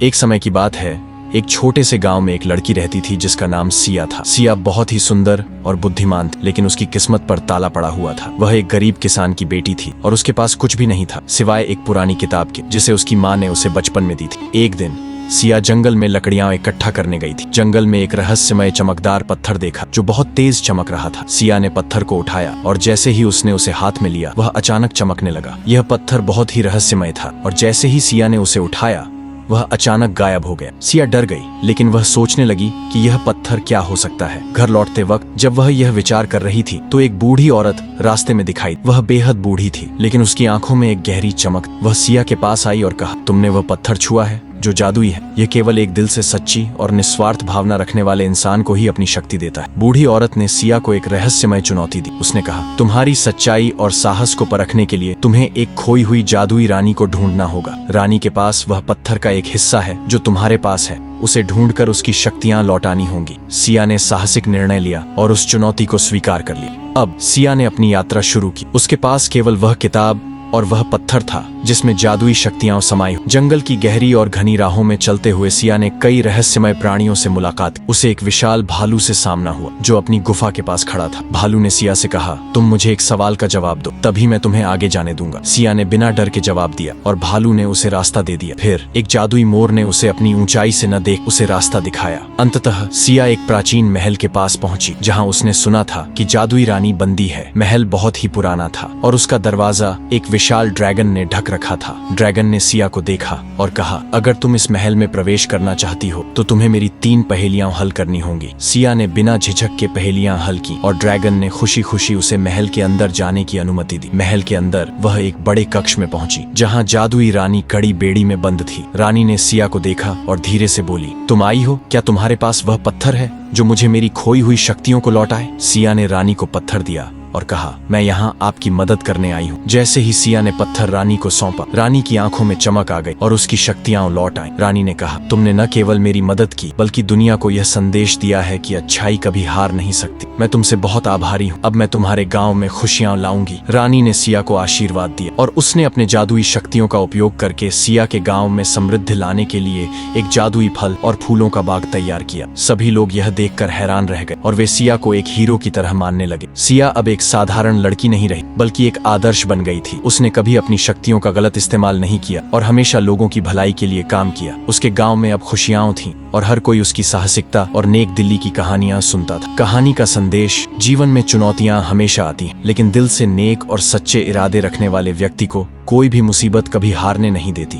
एक समय की बात है, एक छोटे से गांव में एक लड़की रहती थी जिसका नाम सिया था। सिया बहुत ही सुंदर और बुद्धिमान थी, लेकिन उसकी किस्मत पर ताला पड़ा हुआ था। वह एक गरीब किसान की बेटी थी और उसके पास कुछ भी नहीं था सिवाय एक पुरानी किताब के, जिसे उसकी माँ ने उसे बचपन में दी थी। एक दिन सिया जंगल में लकड़ियां इकट्ठा करने गई थी। जंगल में एक रहस्यमय चमकदार पत्थर देखा जो बहुत तेज चमक रहा था। सिया ने पत्थर को उठाया और जैसे ही उसने उसे हाथ में लिया, वह अचानक चमकने लगा। यह पत्थर बहुत ही रहस्यमय था और जैसे ही सिया ने उसे उठाया, वह अचानक गायब हो गया। सिया डर गई, लेकिन वह सोचने लगी कि यह पत्थर क्या हो सकता है। घर लौटते वक्त जब वह यह विचार कर रही थी तो एक बूढ़ी औरत रास्ते में दिखाई। वह बेहद बूढ़ी थी, लेकिन उसकी आंखों में एक गहरी चमक। वह सिया के पास आई और कहा, तुमने वह पत्थर छुआ है जो जादुई है। यह केवल एक दिल से सच्ची और निस्वार्थ भावना रखने वाले इंसान को ही अपनी शक्ति देता है। बूढ़ी औरत ने सिया को एक रहस्यमय चुनौती दी। उसने कहा, तुम्हारी सच्चाई और साहस को परखने के लिए तुम्हें एक खोई हुई जादुई रानी को ढूंढना होगा। रानी के पास वह पत्थर का एक हिस्सा है जो तुम्हारे पास है। उसे ढूंढकर उसकी शक्तियां लौटानी होंगी। सिया ने साहसिक निर्णय लिया और उस चुनौती को स्वीकार कर लिया। अब सिया ने अपनी यात्रा शुरू की। उसके पास केवल वह किताब और वह पत्थर था जिसमें जादुई शक्तियां समाई। जंगल की गहरी और घनी राहों में चलते हुए सिया ने कई रहस्यमय प्राणियों से मुलाकात की। उसे एक विशाल भालू से सामना हुआ जो अपनी गुफा के पास खड़ा था। भालू ने सिया से कहा, तुम मुझे एक सवाल का जवाब दो, तभी मैं तुम्हें आगे जाने दूंगा। सिया ने बिना डर के जवाब दिया और भालू ने उसे रास्ता दे दिया। फिर एक जादुई मोर ने उसे अपनी ऊंचाई से न देख उसे रास्ता दिखाया। अंततः सिया एक प्राचीन महल के पास पहुंची जहाँ उसने सुना था कि जादुई रानी बंदी है। महल बहुत ही पुराना था और उसका दरवाजा एक विशाल ड्रैगन ने ढक रखा था। ड्रैगन ने सिया को देखा और कहा, अगर तुम इस महल में प्रवेश करना चाहती हो तो तुम्हें मेरी 3 पहेलियां हल करनी होंगी। सिया ने बिना झिझक के पहेलियां हल की और ड्रैगन ने खुशी खुशी उसे महल के अंदर जाने की अनुमति दी। महल के अंदर वह एक बड़े कक्ष में पहुंची जहां जादुई रानी कड़ी बेड़ी में बंद थी। रानी ने सिया को देखा और धीरे से बोली, तुम आई हो? क्या तुम्हारे पास वह पत्थर है जो मुझे मेरी खोई हुई शक्तियों को लौटाए? सिया ने रानी को पत्थर दिया और कहा, मैं यहाँ आपकी मदद करने आई हूँ। जैसे ही सिया ने पत्थर रानी को सौंपा, रानी की आंखों में चमक आ गई और उसकी शक्तियां लौट आईं। रानी ने कहा, तुमने न केवल मेरी मदद की बल्कि दुनिया को यह संदेश दिया है कि अच्छाई कभी हार नहीं सकती। मैं तुमसे बहुत आभारी हूँ। अब मैं तुम्हारे गाँव में खुशियां लाऊंगी। रानी ने सिया को आशीर्वाद दिया और उसने अपने जादुई शक्तियों का उपयोग करके सिया के गाँव में समृद्धि लाने के लिए एक जादुई फल और फूलों का बाग तैयार किया। सभी लोग यह देखकर हैरान रह गए और वे सिया को एक हीरो की तरह मानने लगे। सिया अब एक साधारण लड़की नहीं रही बल्कि एक आदर्श बन गई थी। उसने कभी अपनी शक्तियों का गलत इस्तेमाल नहीं किया और हमेशा लोगों की भलाई के लिए काम किया। उसके गांव में अब खुशियां थीं और हर कोई उसकी साहसिकता और नेक दिली की कहानियां सुनता था। कहानी का संदेश, जीवन में चुनौतियां हमेशा आती हैं, लेकिन दिल से नेक और सच्चे इरादे रखने वाले व्यक्ति को कोई भी मुसीबत कभी हारने नहीं देती।